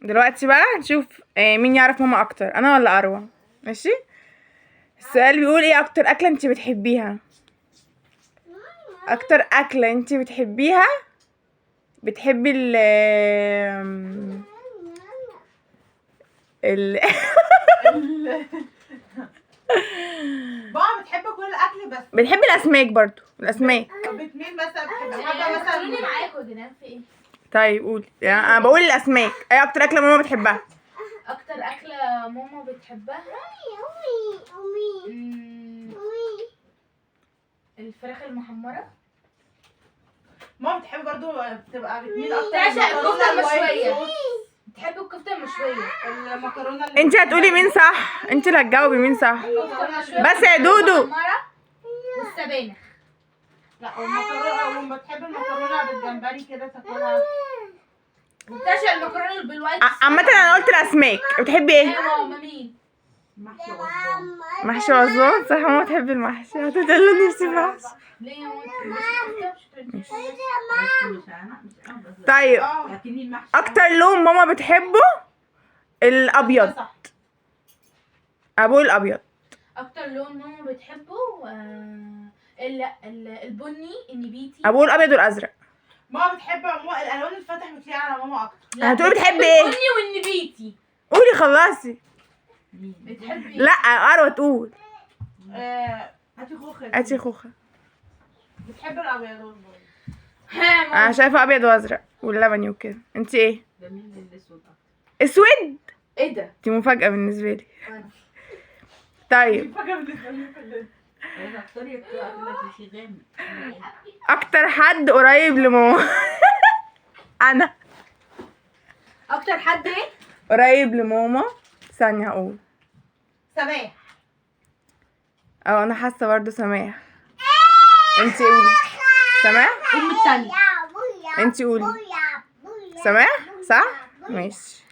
دلوقتي بقى نشوف مين يعرف ماما اكتر، انا ولا اروى؟ ماشي. السؤال بيقول ايه اكتر اكله انت بتحبيها؟ اكتر اكله انت بتحبيها. بتحبي ال بابا بتحب كل الاكل بس بتحبي الاسماك برضو، الاسماك. بتميل مثلا بتحب حاجه مثلا معاكوا يا جدعان في ايه؟ طيب قولي، يعني انا بقول الاسماك. ايه اكتر اكله ماما بتحبها؟ اكتر اكله ماما بتحبها الفراخ المحمره. ماما بتحب برضو بتبقى بتميل اكتر تعشق الكفته للمكرونة المشويه. الوايت بتحب الكفته المشويه. المكرونه انت هتقولي مين صح، انت اللي هتجاوبي مين صح. الكفته المشويه بس يا دودو. المحمره والسبانخ. لا والمكرونه، وما بتحب المكرونه بالجمبري كده تاكلها. وبتعشق المكرونه بالوايت. عامة انا قلت الاسماك. بتحبي ايه؟ يا ماما مين؟ محشي وصبان. محشي وزون. صح، ماما تحب المحشي. هتقولي نفسي محشي. ليه يا ماما؟ طيب لكن المحشي اكتر لون ماما بتحبه الابيض. صح. ابوي الابيض. اكتر لون ماما بتحبه البني النبيتي. ابوي الابيض والازرق. ماما بتحب الالوان الفاتح بتليق على ماما اكتر. لا، هتقولي بتحبي بتحب ايه؟ البني والنبيتي. قولي خلصي. بتحبي لا اروى تقول. هاتي خوخه. هاتي خوخه. بتحب الابيض والبيض. ها انا ماما. شايفه ابيض وازرق واللبني وكده. انت ايه؟ بميل للاسود اكتر. اسود. ايه ده؟ دي مفاجاه بالنسبه لي. طيب فجاه بالنسبه لي كده. اكتر حد قريب لماما. انا اكتر حد ايه؟ قريب لماما. ثانيه هقول. سماح. انا حاسه برضه سماح. انت قولي. سماح. ام التانية. انت قولي. سماح صح. ماشي.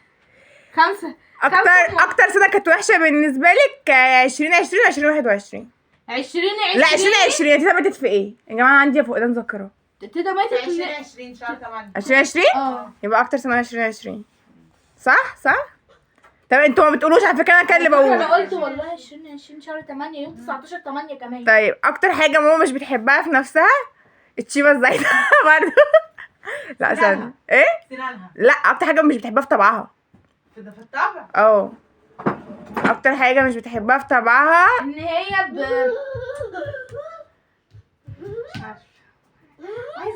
5 اكتر سنه كانت وحشه بالنسبه لك 2020 2021. 2020. لا 2020. انت ثبتت في ايه يا جماعه؟ عندي فقدان ذاكره. تدا ماتت 2020 شهر 8. 2020 يبقى اكتر سنه 2020. صح. طب انتوا ما بتقولوش على فكره، انا كان اللي انا بقول. قلت والله 2020 شهر 8 يوم 19/8 كمان. طيب اكتر حاجه ماما مش بتحبها في نفسها التشيبه الزايده. برضه. لا ثانيه ايه. سنانها لا اكتر حاجه مش بتحبها في طبعها. في الطبع. اكتر حاجه مش بتحبها في طبعها ان هي عايزه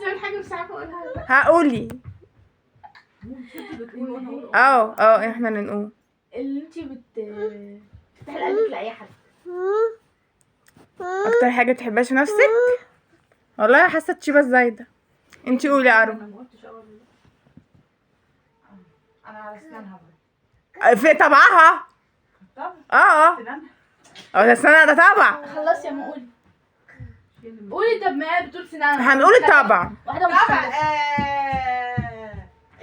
اقول حاجه مش عارفه اقولها. هقولي. احنا اللي نقول. اللي انتي بتفتحي قلبك لاي حد. اكتر حاجه بتحبهاش في نفسك والله حاسه التشيبه الزايده. انتي قولي يا اروى. انا على سنانها برضه. في طبعها. طبعا سنانها. ده السنه ده طبع. خلاص يا ام قولي. طب ما هي بتقول سنانها. هنقول الطبع. واحده طبعا مختلفه.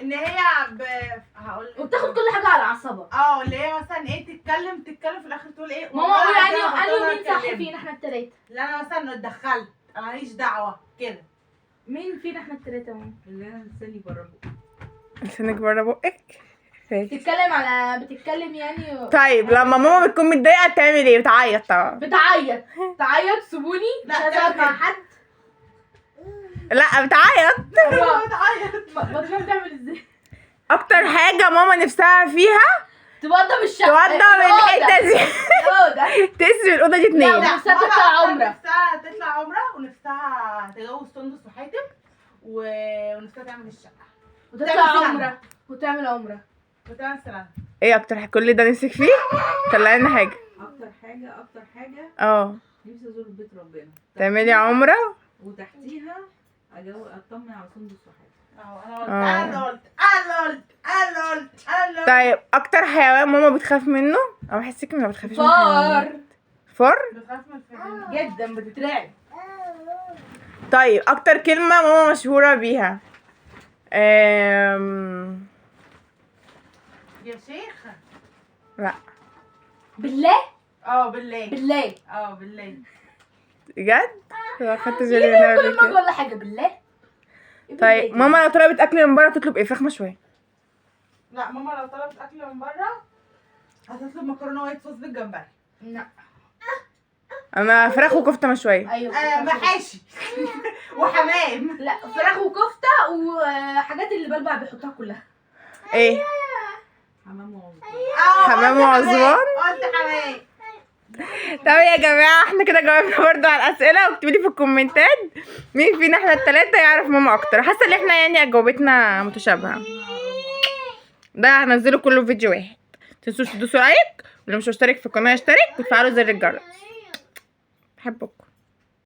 ان هي هقول وبتاخد كل حاجه على اعصابها. اللي هي مثلا ايه تتكلم في الاخر تقول ايه ماما قولي والله اني مين صح اتكلمت. فينا احنا التلاته. لا انا مثلا اتدخلت انا ماليش دعوه كده. مين فينا احنا التلاته ماما؟ اللي انا لساني بره بقى. لسانك بره بقك. بتتكلم يعني. طيب لما ماما بتكون متضايقه بتعمل ايه؟ بتعيط طبعا. تعيط سيبوني مش لا، عايزه اقعد مع حد. لا بتعيط. بتعيط. ما بتعمل ازاي؟ اكتر حاجه ماما نفسها فيها توضب الشقه. توضب الحته دي. الأوضة. تقسم الاوضه دي اتنين. لا، نفسها تطلع عمرة. نفسها تطلع عمره ونفسها تجوز سندس وحاتم ونفسها تعمل الشقه وتطلع عمره وتعمل عمره. وتعمل سلام. ايه اكتر حاجه كل ده نفسك فيه؟ طلعي لنا حاجه. اكتر حاجه نفسي ازور بيت ربنا تعملي عمره وتحتيها اطمن على سندس وحاجه. انا قلت طيب اكتر حيوان ماما بتخاف منه او بحسك ما بتخافيش من الحيوانات. فار. بتخاف من الفيلم. جدا بتترعب. طيب اكتر كلمه ماما مشهوره بيها يا شيخة. لا بالله. بالله. بالله. بجد ما خدتش بالي منها قبل كل ما كده. ولا حاجه بالله. طيب ماما لو طلبت اكل من بره تطلب ايه؟ فراخ مشويه. لا ماما لو طلبت اكل من بره هتطلب مكرونه وايت صوص بالجمبري. لا. انا فراخ وكفته مشويه. ايوه محاشي وحمام. لا فراخ وكفته وحاجات اللي بلبع بيحطها كلها. ايه؟ حمام وعزوان. قلت حمام وعزوان؟ قلت حمام. طب يا جماعه احنا كده جاوبنا برضو على الاسئله، واكتبوا لي في الكومنتات مين فينا احنا الثلاثه يعرف ماما اكتر. حاسه ان احنا يعني اجوبتنا متشابهه. ده هنزله كله فيديو واحد. متنسوش تدوسوا لايك، واللي مش مشترك في القناه يشترك وتفعلوا زر الجرس. بحبكم.